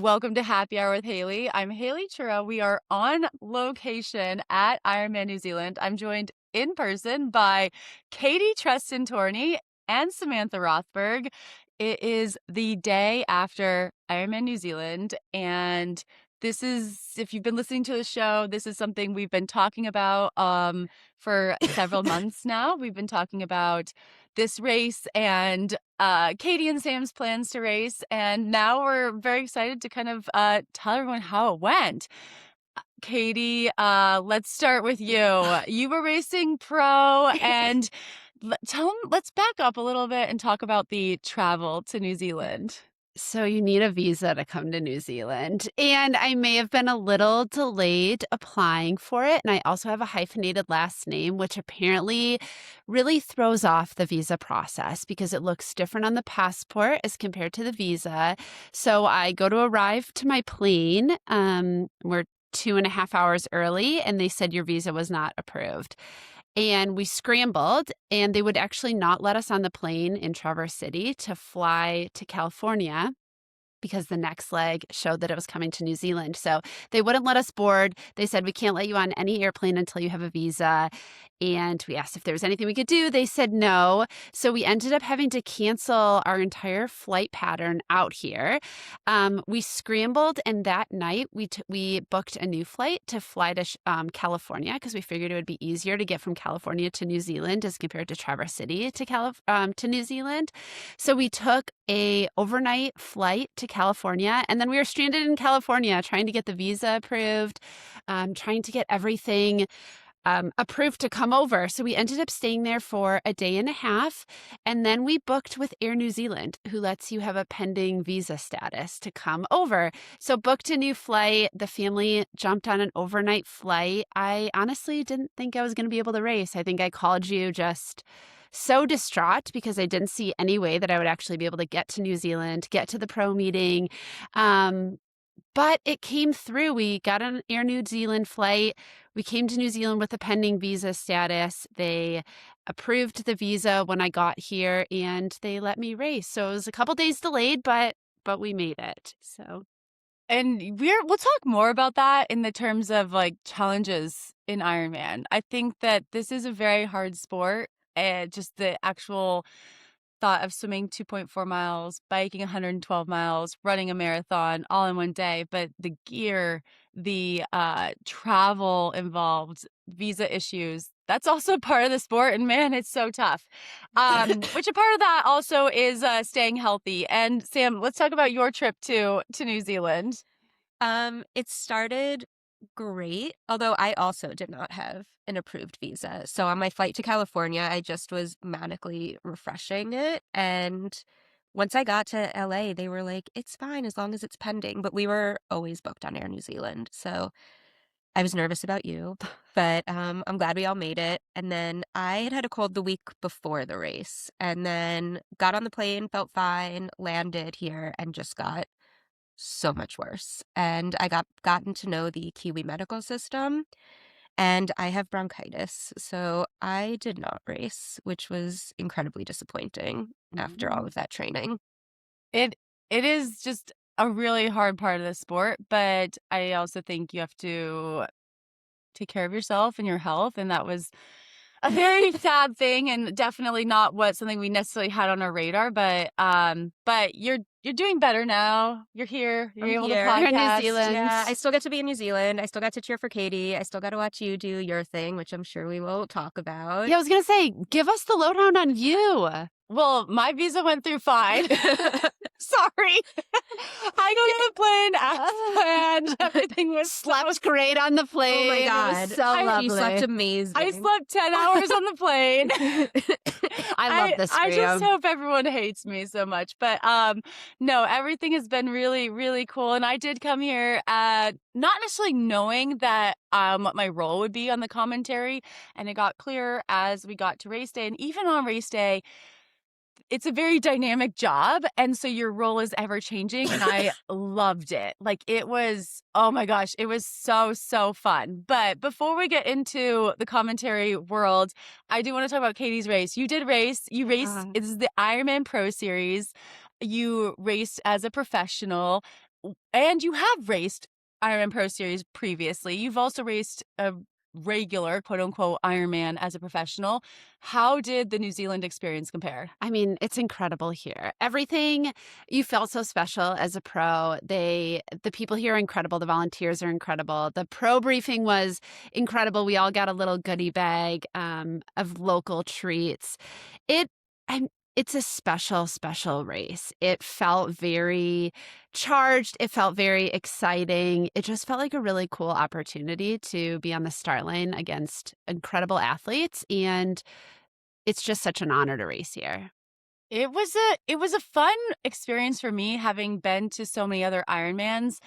Welcome to Happy Hour with Haley. I'm Haley Chura. We are on location at Ironman New Zealand. I'm joined in person by Katie Treston-Torney and Samantha Rothberg. It is the day after Ironman New Zealand, and this is, if you've been listening to the show, this is something we've been talking about for several months now. We've been talking about this race and Katie and Sam's plans to race. And now we're very excited to kind of tell everyone how it went. Katie, let's start with you. You were racing pro, and let's back up a little bit and talk about the travel to New Zealand. So you need a visa to come to New Zealand. And I may have been a little delayed applying for it. And I also have a hyphenated last name, which apparently really throws off the visa process because it looks different on the passport as compared to the visa. So I go to arrive to my plane. We're 2.5 hours early, and they said your visa was not approved. And we scrambled, and they would actually not let us on the plane in Traverse City to fly to California because the next leg showed that it was coming to New Zealand. So they wouldn't let us board. They said, we can't let you on any airplane until you have a visa. And we asked if there was anything we could do. They said no. So we ended up having to cancel our entire flight pattern out here. We scrambled, and that night we booked a new flight to fly to California because we figured it would be easier to get from California to New Zealand as compared to Traverse City to New Zealand. So we took a overnight flight to California, and then we were stranded in California trying to get the visa approved, trying to get everything approved to come over. So we ended up staying there for a day and a half, and then we booked with Air New Zealand, who lets you have a pending visa status to come over. So booked a new flight. The family jumped on an overnight flight. I honestly didn't think I was going to be able to race. I think I called you just so distraught because I didn't see any way that I would actually be able to get to New Zealand, get to the pro meeting. But it came through. We got on an Air New Zealand flight. We came to New Zealand with a pending visa status. They approved the visa when I got here, and they let me race. So it was a couple days delayed, but we made it. So, And we'll talk more about that in the terms of like challenges in Ironman. I think that this is a very hard sport, and just the actual thought of swimming 2.4 miles, biking 112 miles, running a marathon all in one day, but the gear, the travel involved, visa issues, that's also part of the sport. And man, it's so tough. Which a part of that also is staying healthy. And Sam, let's talk about your trip to New Zealand. It started great, although I also did not have an approved visa. So on my flight to California, I just was manically refreshing it. And once I got to LA, they were like, it's fine as long as it's pending. But we were always booked on Air New Zealand. So I was nervous about you, but I'm glad we all made it. And then I had a cold the week before the race, and then got on the plane, felt fine, landed here, and just got so much worse. And I gotten to know the Kiwi medical system, and I have bronchitis. So I did not race, which was incredibly disappointing after all of that training. It is just a really hard part of the sport, but I also think you have to take care of yourself and your health, and that was a very sad thing, and definitely not something we necessarily had on our radar. But you're doing better now. You're here. You're I'm able here. to You're in New podcast. Zealand. Yeah, I still get to be in New Zealand. I still got to cheer for Katie. I still got to watch you do your thing, which I'm sure we will talk about. Yeah, I was going to say, give us the lowdown on you. Well, my visa went through fine. Sorry. I got on the plane as planned. Everything was Slept great on the plane. Oh my It God. was so lovely. She slept amazing. I slept 10 hours on the plane. I love this for I you. just hope everyone hates me so much. But no, everything has been really, really cool. And I did come here not necessarily knowing that what my role would be on the commentary. And it got clearer as we got to race day. And even on race day, it's a very dynamic job, and so your role is ever changing, and I loved it. Like, it was, oh my gosh, it was so, so fun. But before we get into the commentary world, I do want to talk about Katie's race. You did race. You raced, this is the Ironman Pro Series. You raced as a professional. And you have raced Ironman Pro Series previously. You've also raced a regular, quote unquote, Ironman as a professional. How did the New Zealand experience compare? I mean, it's incredible here. Everything you felt so special as a pro. The people here are incredible. The volunteers are incredible. The pro briefing was incredible. We all got a little goodie bag of local treats. It I'm it's a special, special race. It felt very charged. It felt very exciting. It just felt like a really cool opportunity to be on the start line against incredible athletes. And it's just such an honor to race here. It was a fun experience for me having been to so many other Ironmans.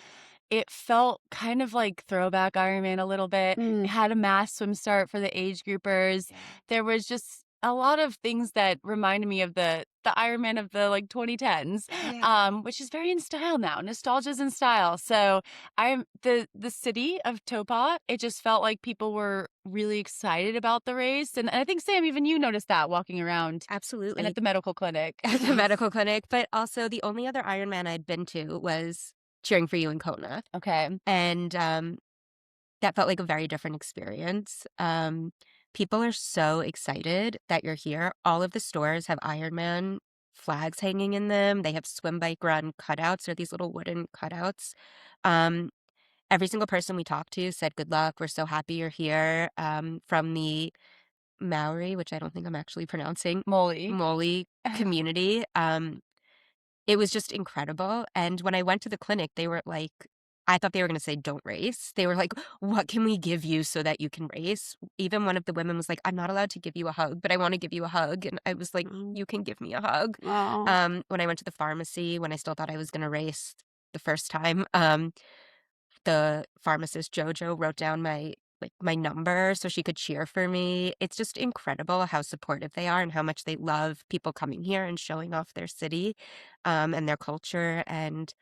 It felt kind of like throwback Ironman a little bit. It Mm, had a mass swim start for the age groupers. yeah. There was just a lot of things that reminded me of the Ironman of the like 2010s, Yeah. which is very in style now. Nostalgia's in style. So the city of Taupo. It just felt like people were really excited about the race, and I think Sam, even you noticed that walking around and Absolutely. at the medical clinic. At the medical clinic, but also the only other Ironman I'd been to was cheering for you in Kona, Okay. and, that felt like a very different experience. People are so excited that you're here. All of the stores have Ironman flags hanging in them. They have swim, bike, run cutouts or these little wooden cutouts. Um, every single person we talked to said, "Good luck. We're so happy you're here." From the Maori, which I don't think I'm actually pronouncing, Molly. Maori community, it was just incredible, and when I went to the clinic, they were like I thought they were gonna say, "Don't race." They were like, "What can we give you so that you can race?" Even one of the women was like, "I'm not allowed to give you a hug, but I wanna give you a hug," and I was like, Mm. "You can give me a hug." Oh. When I went to the pharmacy, when I still thought I was gonna race the first time, the pharmacist Jojo wrote down my number so she could cheer for me. It's just incredible how supportive they are and how much they love people coming here and showing off their city, and their culture, and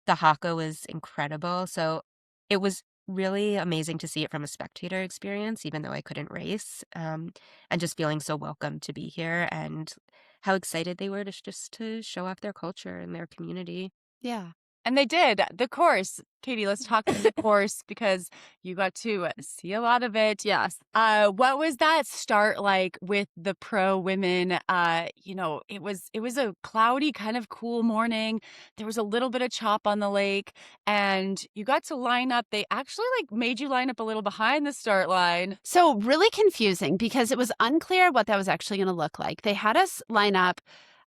the haka was incredible. So it was really amazing to see it from a spectator experience, even though I couldn't race, and just feeling so welcome to be here and how excited they were just to show off their culture and their community. Yeah. And they did. The course. Katie, let's talk about the course because you got to see a lot of it. Yes. What was that start like with the pro women? It was a cloudy, kind of cool morning. There was a little bit of chop on the lake, and you got to line up. They actually like made you line up a little behind the start line. So really confusing because it was unclear what that was actually going to look like. They had us line up,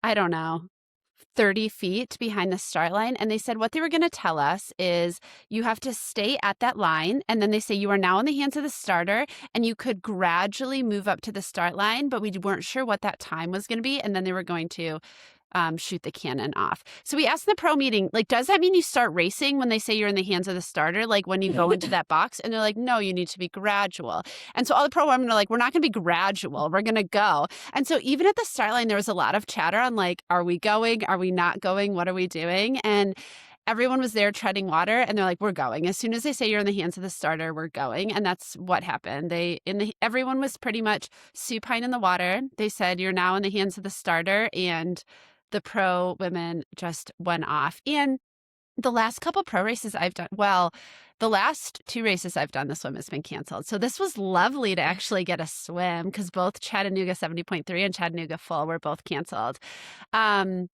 I don't know, 30 feet behind the start line. And they said what they were going to tell us is you have to stay at that line. And then they say you are now in the hands of the starter and you could gradually move up to the start line, but we weren't sure what that time was going to be. And then they were going to shoot the cannon off. So we asked in the pro meeting, like, does that mean you start racing when they say you're in the hands of the starter? Like when you go into that box? And they're like, no, you need to be gradual. And so all the pro women are like, we're not going to be gradual. We're going to go. And so even at the start line, there was a lot of chatter on like, are we going? Are we not going? What are we doing? And everyone was there treading water and they're like, we're going. As soon as they say you're in the hands of the starter, we're going. And that's what happened. Everyone was pretty much supine in the water. They said, you're now in the hands of the starter. And the pro women just went off. And the last couple pro races I've done, well, the last 2 races I've done, the swim has been canceled. So this was lovely to actually get a swim because both Chattanooga 70.3 and Chattanooga Full were both canceled. Um,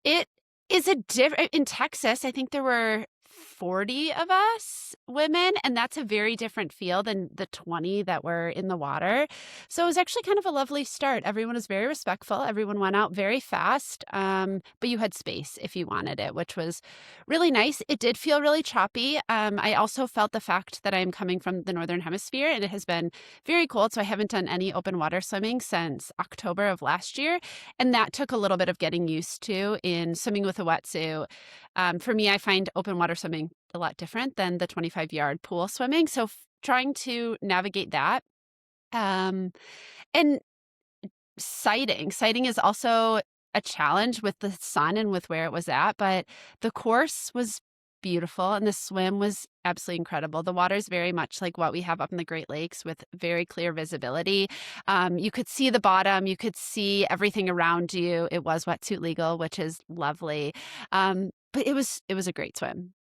it is a different in Texas. I think there were 40 of us women, and that's a very different feel than the 20 that were in the water. So it was actually kind of a lovely start. Everyone was very respectful. Everyone went out very fast, but you had space if you wanted it, which was really nice. It did feel really choppy. I also felt the fact that I'm coming from the Northern Hemisphere, and it has been very cold, so I haven't done any open water swimming since October of last year, and that took a little bit of getting used to in swimming with a wetsuit. For me, I find open water swimming a lot different than the 25-yard pool swimming. So trying to navigate that. And sighting is also a challenge with the sun and with where it was at, but the course was beautiful and the swim was absolutely incredible. The water is very much like what we have up in the Great Lakes with very clear visibility. You could see the bottom, you could see everything around you. It was wetsuit legal, which is lovely. But it was a great swim.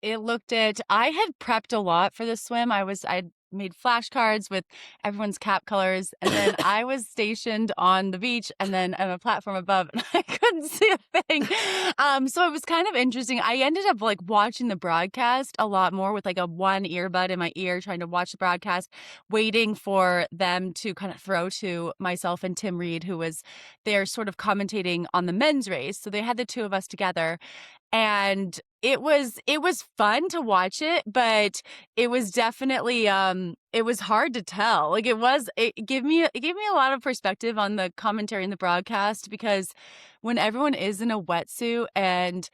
I had prepped a lot for the swim. I'd made flashcards with everyone's cap colors, and then I was stationed on the beach and then on a platform above, and I couldn't see a thing. So it was kind of interesting. I ended up like watching the broadcast a lot more with like a one earbud in my ear, trying to watch the broadcast, waiting for them to kind of throw to myself and Tim Reed, who was there sort of commentating on the men's race. So they had the two of us together. And it was fun to watch it, but it was definitely it was hard to tell. Like it gave me a lot of perspective on the commentary and the broadcast, because when everyone is in a wetsuit and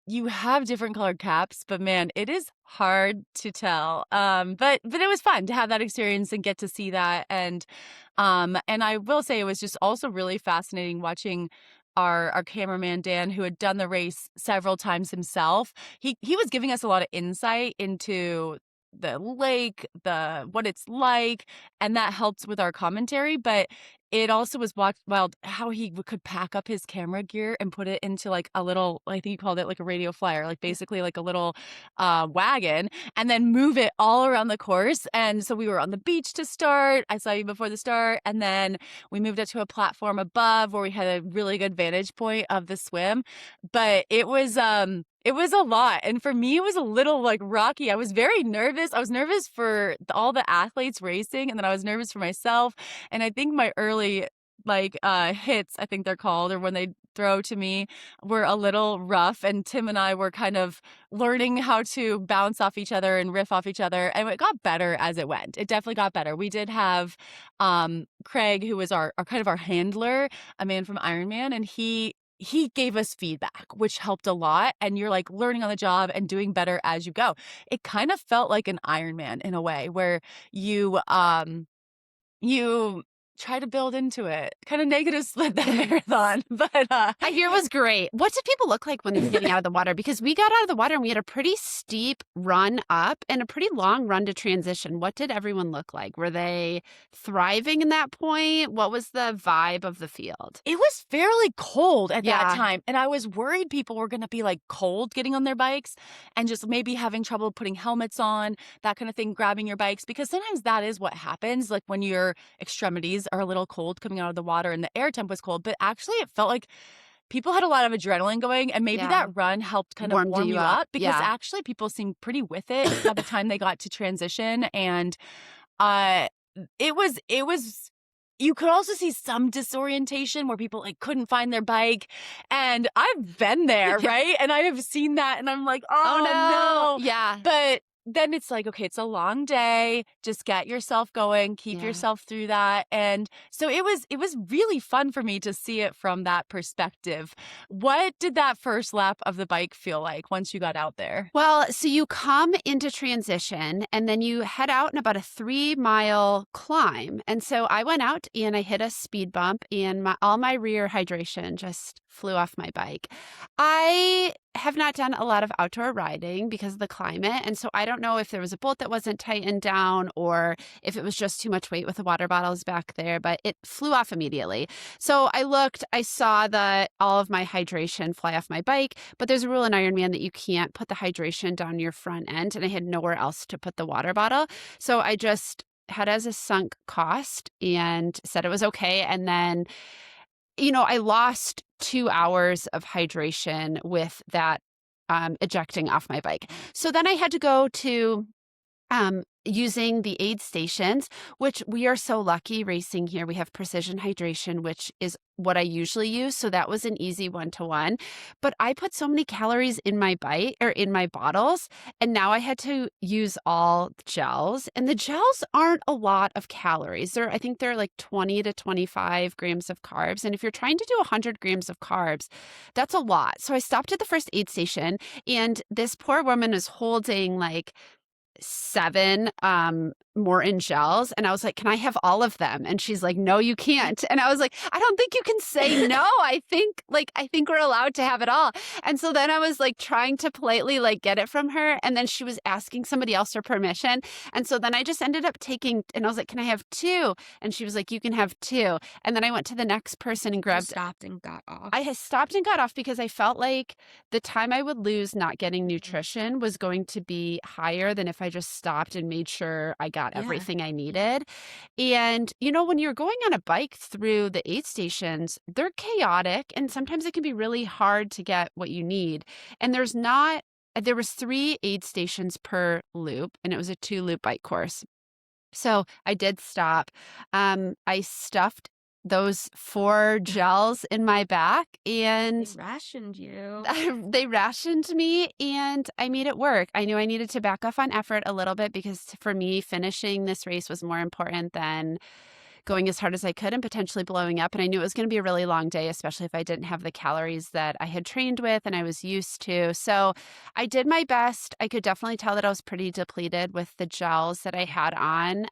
you have different colored caps, but man, it is hard to tell. But it was fun to have that experience and get to see that. And I will say it was just also really fascinating watching our cameraman Dan, who had done the race several times himself. He was giving us a lot of insight into the lake, what it's like, and that helped with our commentary. But it also was wild how he could pack up his camera gear and put it into like a little, I think he called it like a radio flyer, like basically like a little wagon, and then move it all around the course. And so we were on the beach to start. I saw you before the start, and then we moved up to a platform above where we had a really good vantage point of the swim. But it was a lot. And for me, it was a little like rocky. I was very nervous. I was nervous for all the athletes racing, and then I was nervous for myself. And I think my early hits, I think they're called, or when they throw to me, were a little rough. And Tim and I were kind of learning how to bounce off each other and riff off each other. And it got better as it went. It definitely got better. We did have Craig, who was our kind of our handler, a man from Ironman, and he gave us feedback, which helped a lot. And you're like learning on the job and doing better as you go. It kind of felt like an Ironman in a way, where you try to build into it. Kind of negative split that marathon, but I hear it was great. What did people look like when they were getting out of the water? Because we got out of the water and we had a pretty steep run up and a pretty long run to transition. What did everyone look like? Were they thriving in that point? What was the vibe of the field? it was fairly cold at Yeah. that time. And I was worried people were going to be like cold getting on their bikes and just maybe having trouble putting helmets on, that kind of thing, grabbing your bikes, because sometimes that is what happens. Like when your extremities are a little cold coming out of the water and the air temp was cold. But actually, it felt like people had a lot of adrenaline going, and maybe Yeah. that run helped kind of Warmed warm you you up. up, because Yeah. actually people seemed pretty with it by the time they got to transition. And uh it was you could also see some disorientation where people like couldn't find their bike. And I've been there, right? And I have seen that, and I'm like, oh no. Yeah. But then it's like, okay, it's a long day. Just get yourself going, keep Yeah. yourself through that. And so it was really fun for me to see it from that perspective. What did that first lap of the bike feel like once you got out there? Well, so you come into transition and then you head out in about a 3-mile climb. And so I went out and I hit a speed bump and all my rear hydration just flew off my bike. I have not done a lot of outdoor riding because of the climate. And so I don't know if there was a bolt that wasn't tightened down or if it was just too much weight with the water bottles back there, but it flew off immediately. So I looked, I saw all of my hydration fly off my bike, but there's a rule in Ironman that you can't put the hydration down your front end, and I had nowhere else to put the water bottle. So I just had as a sunk cost and said it was okay. And then, I lost 2 hours of hydration with that ejecting off my bike. So then I had to go to using the aid stations, which we are so lucky racing here. We have precision hydration, which is what I usually use. So that was an easy 1-to-1. But I put so many calories in my bite or in my bottles, and now I had to use all gels. And the gels aren't a lot of calories. I think they're like 20 to 25 grams of carbs. And if you're trying to do 100 grams of carbs, that's a lot. So I stopped at the first aid station, and this poor woman is holding like 7 more in gels. And I was like, can I have all of them? And she's like, no, you can't. And I was like, I don't think you can say no. I think we're allowed to have it all. And so then I was like trying to politely like get it from her. And then she was asking somebody else for permission. And so then I just ended up taking, and I was like, can I have two? And she was like, you can have two. And then I went to the next person and You grabbed. stopped and got off. I had stopped and got off because I felt like the time I would lose not getting nutrition was going to be higher than if I just stopped and made sure I got everything I needed. And, when you're going on a bike through the aid stations, they're chaotic and sometimes it can be really hard to get what you need. And there was 3 aid stations per loop, and it was a 2-loop bike course. So I did stop. I stuffed those 4 gels in my back, and They rationed you. they rationed me, and I made it work. I knew I needed to back off on effort a little bit because for me, finishing this race was more important than going as hard as I could and potentially blowing up. And I knew it was going to be a really long day, especially if I didn't have the calories that I had trained with and I was used to. So I did my best. I could definitely tell that I was pretty depleted with the gels that I had on.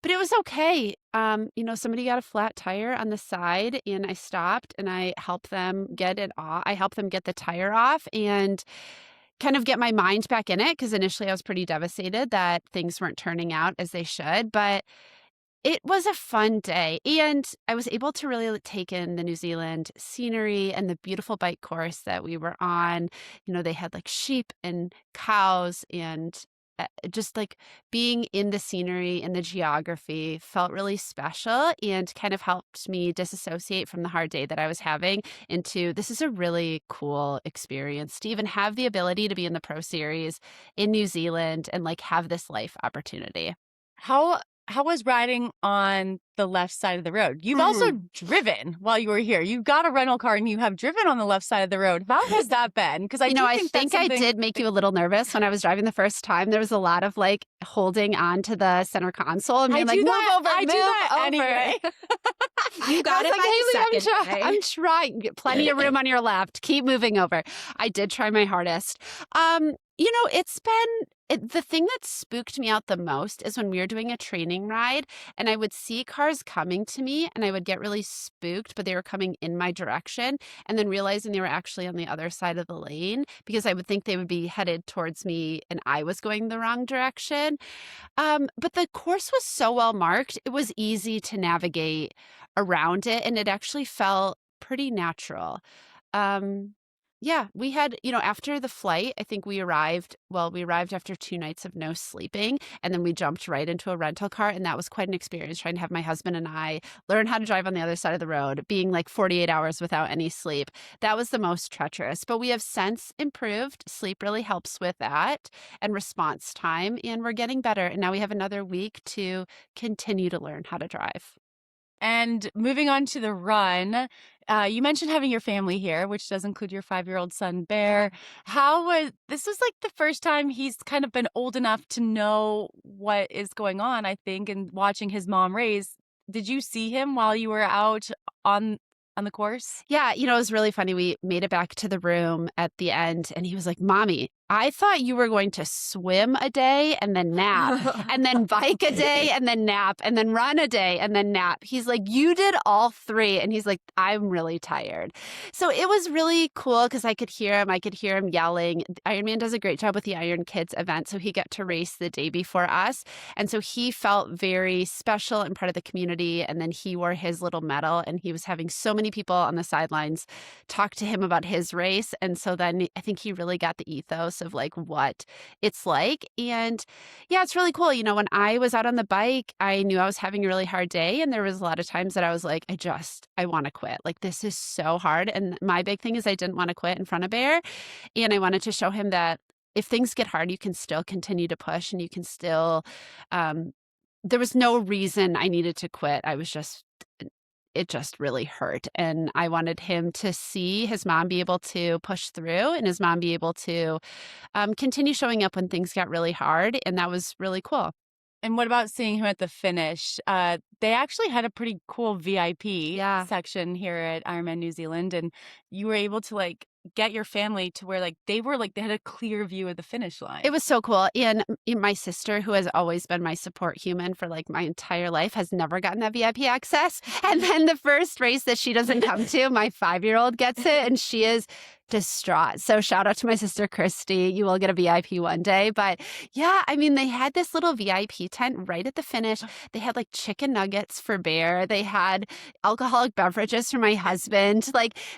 But it was okay. Somebody got a flat tire on the side and I stopped and I helped them get it off. I helped them get the tire off and kind of get my mind back in it because initially I was pretty devastated that things weren't turning out as they should. But it was a fun day, and I was able to really take in the New Zealand scenery and the beautiful bike course that we were on. They had like sheep and cows, and just like being in the scenery and the geography felt really special and kind of helped me disassociate from the hard day that I was having into this is a really cool experience to even have the ability to be in the Pro Series in New Zealand and like have this life opportunity. How was riding on the left side of the road? You've also driven while you were here. You got a rental car and you have driven on the left side of the road. How has that been? Because I think I did make you a little nervous when I was driving the first time. There was a lot of like holding on to the center console and being like, move over, I do that anyway. You got it like, by Haley, I'm trying. Plenty of room on your left. Keep moving over. I did try my hardest. It's been the thing that spooked me out the most is when we were doing a training ride and I would see cars coming to me and I would get really spooked, but they were coming in my direction and then realizing they were actually on the other side of the lane because I would think they would be headed towards me and I was going the wrong direction. But the course was so well marked, it was easy to navigate around it and it actually felt pretty natural. Yeah, we had, after the flight, I think we arrived after 2 nights of no sleeping, and then we jumped right into a rental car, and that was quite an experience trying to have my husband and I learn how to drive on the other side of the road, being like 48 hours without any sleep. That was the most treacherous, but we have since improved. Sleep really helps with that and response time, and we're getting better, and now we have another week to continue to learn how to drive. And moving on to the run, you mentioned having your family here, which does include your 5-year-old son, Bear. This was like the first time he's kind of been old enough to know what is going on, I think, and watching his mom race. Did you see him while you were out on the course? Yeah, it was really funny. We made it back to the room at the end and he was like, Mommy, I thought you were going to swim a day and then nap and then bike a day and then nap and then run a day and then nap. He's like, you did all 3. And he's like, I'm really tired. So it was really cool because I could hear him yelling. Ironman does a great job with the Iron Kids event. So he got to race the day before us. And so he felt very special and part of the community. And then he wore his little medal and he was having so many people on the sidelines talk to him about his race. And so then I think he really got the ethos of like what it's like. And yeah, it's really cool. When I was out on the bike, I knew I was having a really hard day. And there was a lot of times that I was like, I want to quit. Like, this is so hard. And my big thing is I didn't want to quit in front of Bear. And I wanted to show him that if things get hard, you can still continue to push and you can still, there was no reason I needed to quit. It just really hurt. And I wanted him to see his mom be able to push through and his mom be able to continue showing up when things got really hard. And that was really cool. And what about seeing him at the finish? They actually had a pretty cool VIP section here at Ironman New Zealand. And you were able to like get your family to where they had a clear view of the finish line? It was so cool. And my sister, who has always been my support human for my entire life, has never gotten that VIP access. And then the first race that she doesn't come to, my 5-year-old gets it, and she is distraught. So shout out to my sister Christy. You will get a VIP one day. But yeah, I mean, they had this little VIP tent right at the finish. They had chicken nuggets for Bear. They had alcoholic beverages for my husband.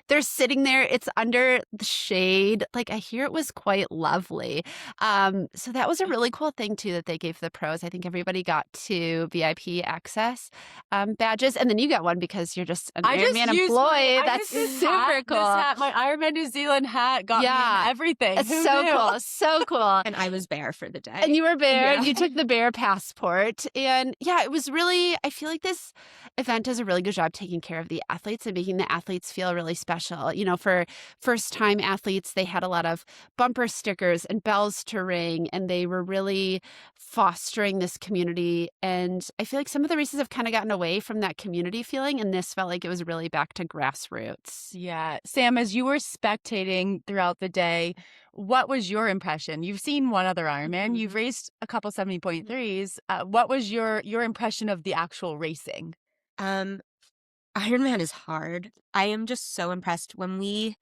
They're sitting there. It's under the shade. I hear it was quite lovely. So that was a really cool thing too that they gave the pros. I think everybody got to VIP access badges, and then you got one because you're just an Ironman employee. That's super cool. My Ironman New Zealand hat got me in everything. It's so cool, so cool. And I was Bear for the day. And you were Bear. Yeah. You took the Bear passport, and yeah, it was really. I feel like this event does a really good job taking care of the athletes and making the athletes feel really special. For first-time athletes, they had a lot of bumper stickers and bells to ring, and they were really fostering this community. And I feel like some of the races have kind of gotten away from that community feeling, and this felt like it was really back to grassroots. Yeah. Sam, as you were spectating throughout the day, what was your impression? You've seen one other Ironman. You've raced a couple 70.3s. What was your impression of the actual racing? Ironman is hard. I am just so impressed. When we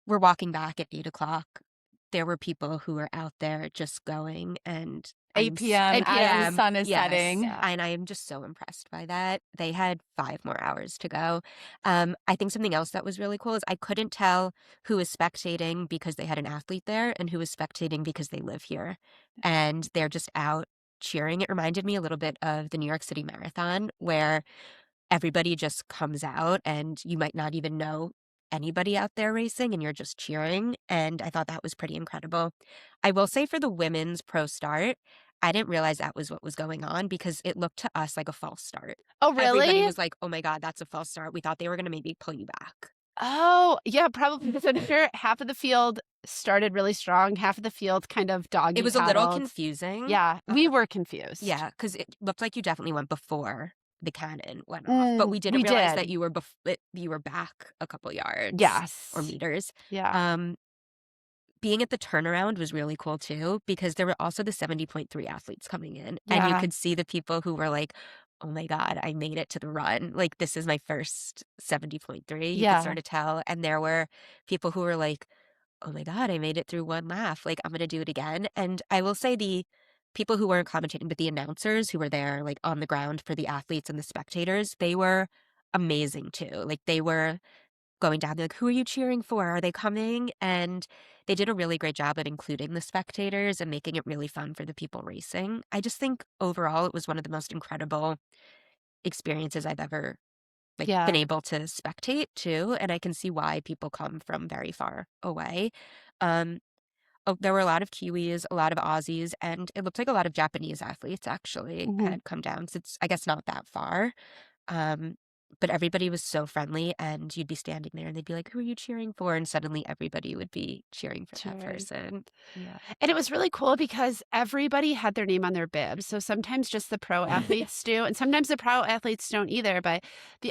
were walking back at 8 o'clock, there were people who were out there just going, and 8 p.m. as the sun is setting. And I am just so impressed by that. They had 5 more hours to go. I think something else that was really cool is I couldn't tell who was spectating because they had an athlete there and who was spectating because they live here. And they're just out cheering. It reminded me a little bit of the New York City Marathon, where everybody just comes out and you might not even know anybody out there racing and you're just cheering. And I thought that was pretty incredible. I will say, for the women's pro start, I didn't realize that was what was going on because it looked to us like a false start. Oh, really? Everybody was like, oh my God, that's a false start. We thought they were going to maybe pull you back. Oh, yeah, probably. Because I'm sure half of the field started really strong. Half of the field kind of doggy. It was a little confusing. Yeah, we were confused. Yeah, because it looked like you definitely went before the cannon went off, but we didn't realize that you were back a couple yards, or meters. Yeah. Being at the turnaround was really cool too, because there were also the 70.3 athletes coming in, and you could see the people who were like, oh my God, I made it to the run. This is my first 70.3. You could sort of tell. And there were people who were like, oh my God, I made it through one lap. I'm going to do it again. And I will say, the people who weren't commentating, but the announcers who were there, on the ground for the athletes and the spectators, they were amazing too. They were going down, they're like, who are you cheering for? Are they coming? And they did a really great job at including the spectators and making it really fun for the people racing. I just think overall it was one of the most incredible experiences I've ever been able to spectate too. And I can see why people come from very far away. There were a lot of Kiwis, a lot of Aussies, and it looked like a lot of Japanese athletes actually had come down. So it's, I guess, not that far. But everybody was so friendly, and you'd be standing there and they'd be like, who are you cheering for? And suddenly everybody would be cheering for that person. Yeah. And it was really cool because everybody had their name on their bib. So sometimes just the pro athletes do, and sometimes the pro athletes don't either. But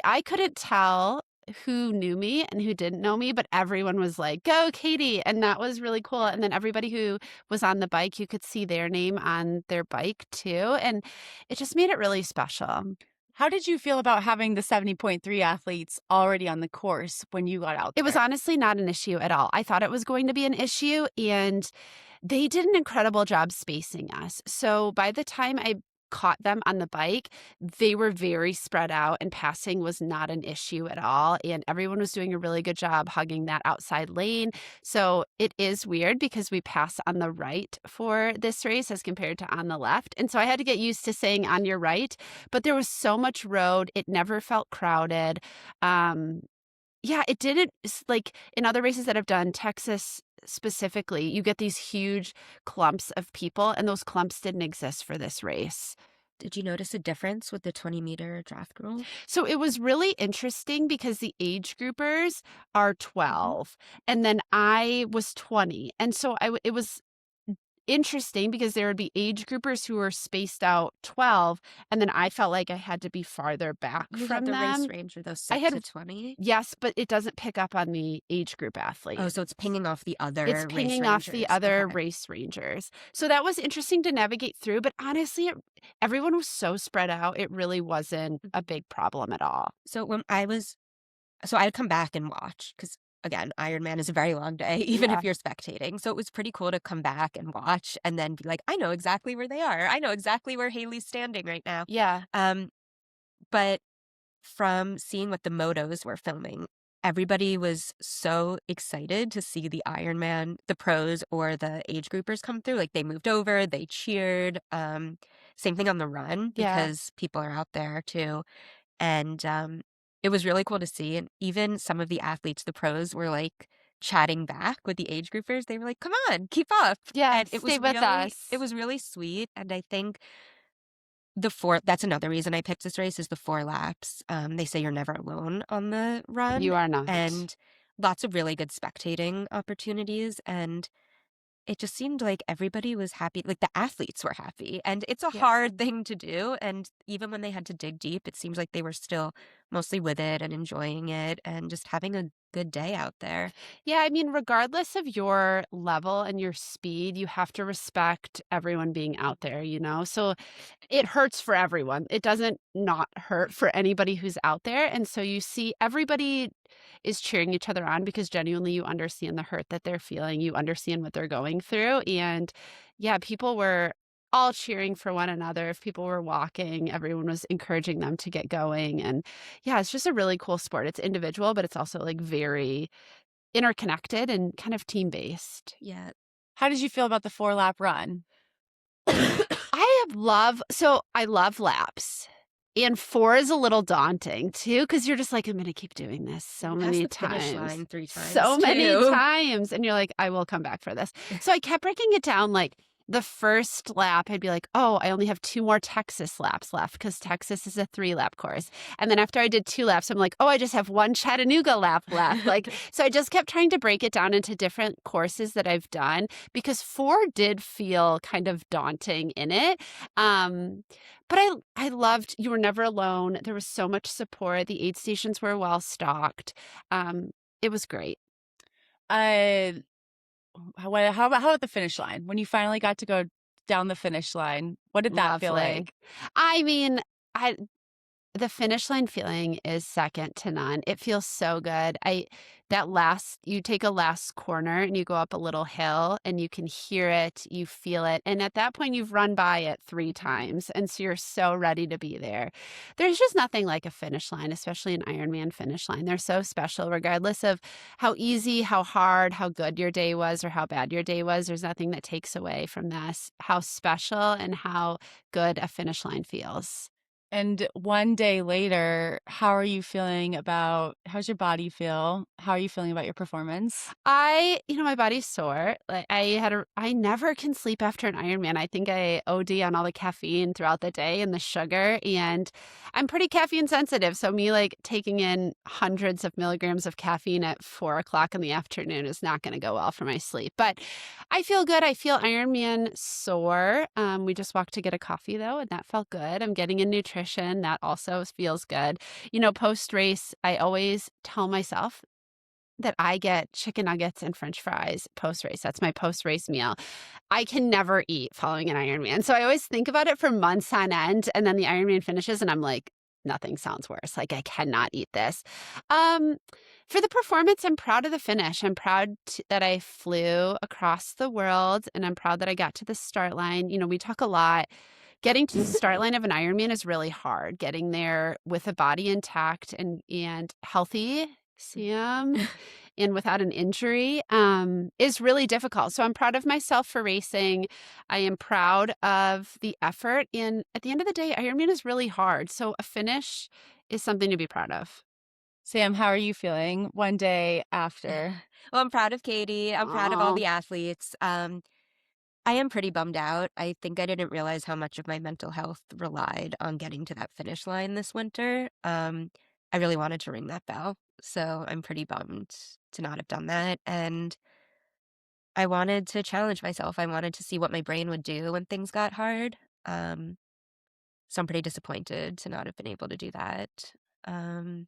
I couldn't tell who knew me and who didn't know me, but everyone was like, go Katie. And that was really cool. And then everybody who was on the bike, you could see their name on their bike too. And it just made it really special. How did you feel about having the 70.3 athletes already on the course when you got out there? It was honestly not an issue at all. I thought it was going to be an issue, and they did an incredible job spacing us. So by the time I caught them on the bike, they were very spread out, and passing was not an issue at all. And everyone was doing a really good job hugging that outside lane. So it is weird because we pass on the right for this race as compared to on the left. And so I had to get used to saying on your right, but there was so much road. It never felt crowded. It didn't, like in other races that I've done, Texas specifically, you get these huge clumps of people, and those clumps didn't exist for this race. Did you notice a difference with the 20-meter draft rule? So it was really interesting because the age groupers are 12, and then I was 20. And so it was interesting because there would be age groupers who were spaced out 12, and then I felt like I had to be farther back You had from the race them. range of those I set had to 20? Yes, but it doesn't pick up on the age group Oh, athletes. so it's pinging off the It's other race pinging off the rangers. other Okay. race rangers. So that was interesting to navigate through, but honestly, everyone was so spread out, it really wasn't a Mhm. big problem at all. So when I was so I'd come back and watch because again, Ironman is a very long day, even Yeah. if you're spectating. So it was pretty cool to come back and watch and then be like, I know exactly where they are. I know exactly where Haley's standing right now. Yeah. Um, but from seeing what the motos were filming, everybody was so excited to see the Ironman, the pros or the age groupers come through. Like they moved over, they cheered. Same thing on the run Yeah. because people are out there too. And it was really cool to see. And even some of the athletes, the pros, were like chatting back with the age groupers. They were like, "Come on, keep up." Yeah, And stay with us. it was really sweet. And I think the four that's another reason I picked this race is the 4 laps. They say you're never alone on the run, You are not. and lots of really good spectating opportunities. And it just seemed like everybody was happy, like the athletes were happy, and it's a Yeah. hard thing to do, and even when they had to dig deep, it seems like they were still mostly with it and enjoying it and just having a good day out there. Yeah, I mean, regardless of your level and your speed, you have to respect everyone being out there, you know? So it hurts for everyone. It doesn't not hurt for anybody who's out there. And so you see everybody is cheering each other on because genuinely you understand the hurt that they're feeling. You understand what they're going through. And yeah, people were all cheering for one another. If people were walking, everyone was encouraging them to get going. And yeah, it's just a really cool sport. It's individual, but it's also like very interconnected and kind of team based. Yeah. How did you feel about the 4-lap run? I love laps. And 4 is a little daunting too, because you're just like, I'm gonna keep doing this so You passed many the finish times. line 3 times So many too. times. And you're like, I will come back for this. So I kept breaking it down. Like the first lap, I'd be like, oh, I only have 2 more Texas laps left because Texas is a 3-lap course. And then after I did 2 laps, I'm like, oh, I just have 1 Chattanooga lap left. Like, so I just kept trying to break it down into different courses that I've done because 4 did feel kind of daunting in it. But I loved you were never alone. There was so much support. The aid stations were well stocked. Um, it was great. Uh, how about the finish line? When you finally got to go down the finish line, what did that feel Lovely. like? I mean, I the finish line feeling is second to none. It feels so good. I that last you take a last corner and you go up a little hill and you can hear it, you feel it. And at that point you've run by it 3 times and so you're so ready to be there. There's just nothing like a finish line, especially an Ironman finish line. They're so special regardless of how easy, how hard, how good your day was or how bad your day was. There's nothing that takes away from this how special and how good a finish line feels. And one day later, how are you feeling about how's your body feel? How are you feeling about your performance? My body's sore. Like I never can sleep after an Ironman. I think I OD on all the caffeine throughout the day and the sugar, and I'm pretty caffeine sensitive. So me like taking in hundreds of milligrams of caffeine at 4 o'clock in the afternoon is not going to go well for my sleep. But I feel good. I feel Ironman sore. We just walked to get a coffee though, and that felt good. I'm getting in nutrition. That also feels good. Post race, I always tell myself that I get chicken nuggets and french fries post race. That's my post race meal. I can never eat following an Ironman. So I always think about it for months on end. And then the Ironman finishes and I'm like, nothing sounds worse. Like I cannot eat this. Um, for the performance, I'm proud of the finish. I'm proud that I flew across the world and I'm proud that I got to the start line. We talk a lot. Getting to the start line of an Ironman is really hard. Getting there with a body intact and healthy, Sam, and without an injury is really difficult. So I'm proud of myself for racing. I am proud of the effort. And at the end of the day, Ironman is really hard. So a finish is something to be proud of. Sam, how are you feeling one day after? Well, I'm proud of Katie. I'm proud of all Oh, the athletes. I am pretty bummed out. I think I didn't realize how much of my mental health relied on getting to that finish line this winter. I really wanted to ring that bell, so I'm pretty bummed to not have done that. And I wanted to challenge myself. I wanted to see what my brain would do when things got hard. Um, so I'm pretty disappointed to not have been able to do that. Um,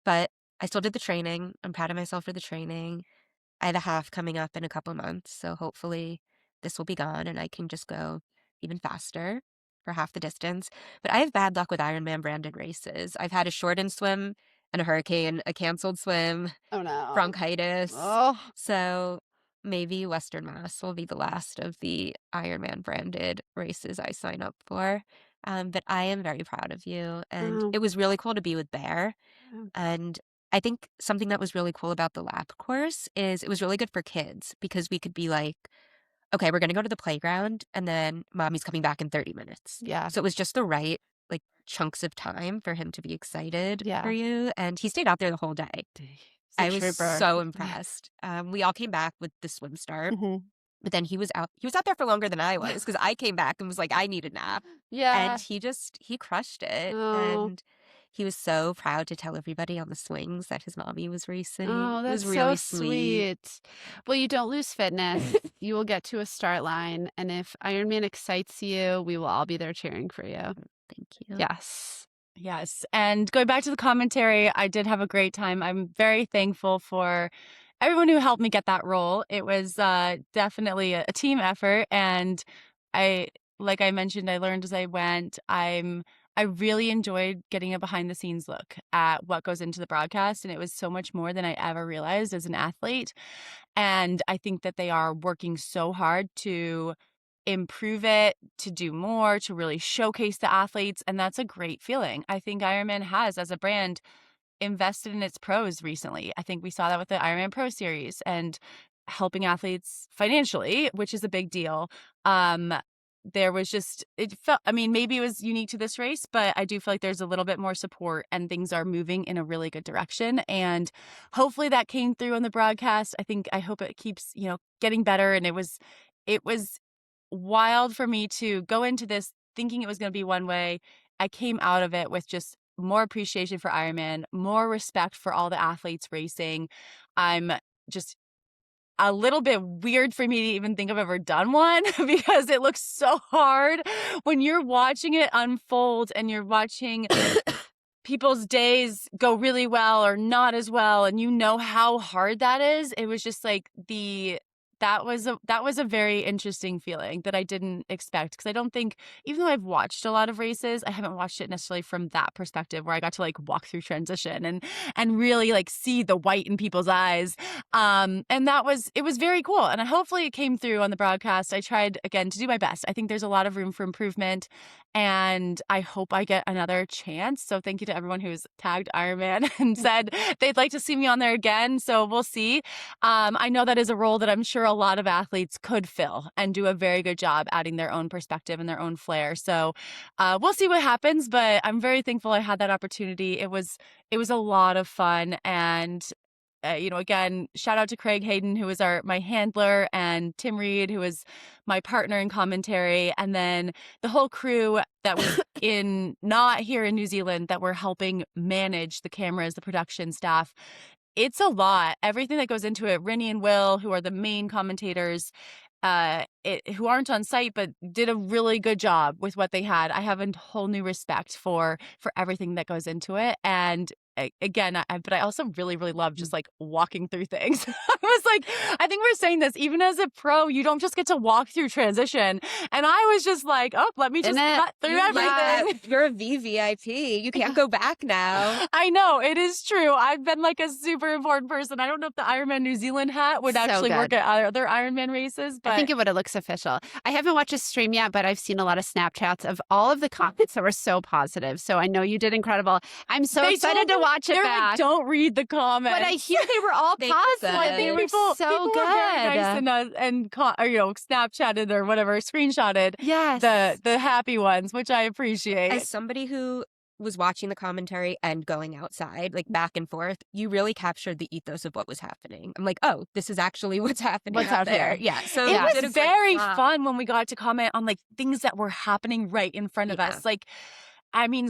but I still did the training. I'm proud of myself for the training. I have a half coming up in a couple months, so hopefully this will be gone and I can just go even faster for half the distance. But I have bad luck with Ironman branded races. I've had a shortened swim and a hurricane, a canceled swim, Oh, no. bronchitis. Oh, So maybe Western Mass will be the last of the Ironman branded races I sign up for. But I am very proud of you. And oh, it was really cool to be with Bear. oh. And I think something that was really cool about the lap course is it was really good for kids because we could be like, okay, we're going to go to the playground and then mommy's coming back in 30 minutes. Yeah. So it was just the right like chunks of time for him to be excited for Yeah. you. And he stayed out there the whole day. He's a I was trooper. so impressed. We all came back with the swim start, Mhm. but then he was out there for longer than I was because I came back and was like, I need a nap. Yeah. And he crushed it. Oh. And he was so proud to tell everybody on the swings that his mommy was racing. Oh, It was that's really so sweet. sweet. Well, you don't lose fitness. You will get to a start line, and if Ironman excites you, we will all be there cheering for you. Thank you. Yes. Yes. And going back to the commentary, I did have a great time. I'm very thankful for everyone who helped me get that role. It was definitely a team effort. And I, like I mentioned, I learned as I went. I really enjoyed getting a behind the scenes look at what goes into the broadcast. And it was so much more than I ever realized as an athlete. And I think that they are working so hard to improve it, to do more, to really showcase the athletes. And that's a great feeling. I think Ironman has, as a brand, invested in its pros recently. I think we saw that with the Ironman Pro Series and helping athletes financially, which is a big deal. There was just, it felt, I mean, maybe it was unique to this race, but I do feel like there's a little bit more support and things are moving in a really good direction. And hopefully that came through on the broadcast. I hope it keeps, getting better. And it was wild for me to go into this thinking it was going to be one way. I came out of it with just more appreciation for Ironman, more respect for all the athletes racing. I'm just a little bit weird for me to even think I've ever done one because it looks so hard when you're watching it unfold and you're watching people's days go really well or not as well, and you know how hard that is. It was just like that was a very interesting feeling that I didn't expect, because I don't think, even though I've watched a lot of races, I haven't watched it necessarily from that perspective where I got to like walk through transition and really like see the white in people's eyes. And it was very cool, and hopefully it came through on the broadcast. I tried again to do my best. I think there's a lot of room for improvement, and I hope I get another chance. So thank you to everyone who's tagged Ironman and said they'd like to see me on there again. So we'll see. I know that is a role that I'm sure a lot of athletes could fill and do a very good job adding their own perspective and their own flair. So we'll see what happens, but I'm very thankful I had that opportunity. It was a lot of fun. And again, shout out to Craig Hayden, who was my handler, and Tim Reed, who was my partner in commentary, and then the whole crew that was not here in New Zealand, that were helping manage the cameras, the production staff. It's a lot. Everything that goes into it. Rennie and Will, who are the main commentators, who aren't on site, but did a really good job with what they had. I have a whole new respect for everything that goes into it. And again, but I also really, really love just like walking through things. I was like, I think we're saying this, even as a pro, you don't just get to walk through transition. And I was just like, oh, let me just cut through everything. Yeah, you're a VVIP. You can't go back now. I know, it is true. I've been like a super important person. I don't know if the Ironman New Zealand hat would actually work at other Ironman races, but I think it would have looked official. I haven't watched a stream yet, but I've seen a lot of Snapchats of all of the comments that were so positive. So I know you did incredible. I'm so excited to watch it back. Like, don't read the comments. But I hear they were all positive. I think people so good. Were very nice and Snapchatted or whatever, screenshotted the happy ones, which I appreciate. As somebody who was watching the commentary and going outside, like back and forth, you really captured the ethos of what was happening. I'm like, oh, this is actually what's happening out there. Yeah. So it was very fun when we got to comment on like things that were happening right in front of us. Like, I mean,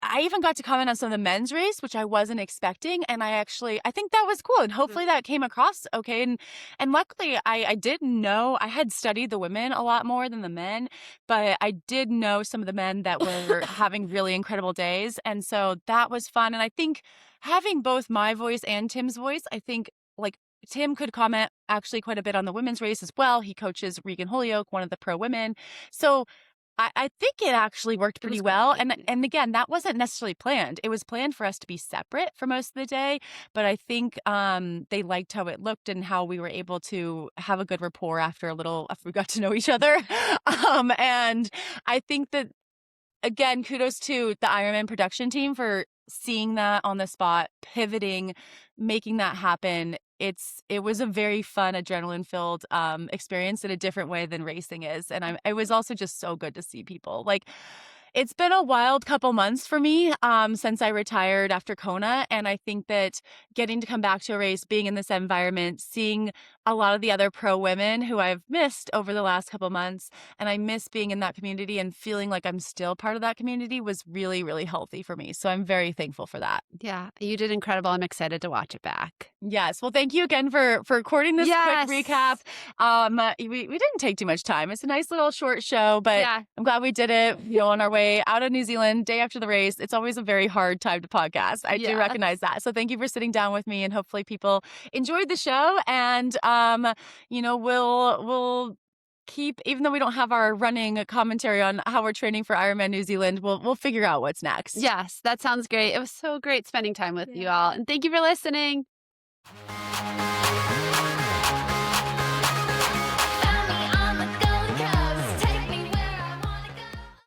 I even got to comment on some of the men's race, which I wasn't expecting. And I think that was cool. And hopefully that came across okay. And luckily I did know, I had studied the women a lot more than the men, but I did know some of the men that were having really incredible days. And so that was fun. And I think having both my voice and Tim's voice, I think like Tim could comment actually quite a bit on the women's race as well. He coaches Regan Holyoke, one of the pro women. So I think it actually worked pretty well. And again, that wasn't necessarily planned. It was planned for us to be separate for most of the day. But I think they liked how it looked and how we were able to have a good rapport after we got to know each other. And I think that, again, kudos to the Ironman production team for seeing that on the spot, pivoting, making that happen. It was a very fun, adrenaline-filled experience in a different way than racing is. And it was also just so good to see people. Like, it's been a wild couple months for me since I retired after Kona. And I think that getting to come back to a race, being in this environment, seeing a lot of the other pro women who I've missed over the last couple months, and I miss being in that community and feeling like I'm still part of that community was really, really healthy for me. So I'm very thankful for that. Yeah, you did incredible. I'm excited to watch it back. Yes. Well, thank you again for recording this quick recap. We didn't take too much time. It's a nice little short show, but I'm glad we did it, on our way out of New Zealand, day after the race. It's always a very hard time to podcast. I do recognize that. So thank you for sitting down with me, and hopefully people enjoyed the show. And, we'll keep, even though we don't have our running commentary on how we're training for Ironman New Zealand, we'll figure out what's next. Yes, that sounds great. It was so great spending time with you all. And thank you for listening.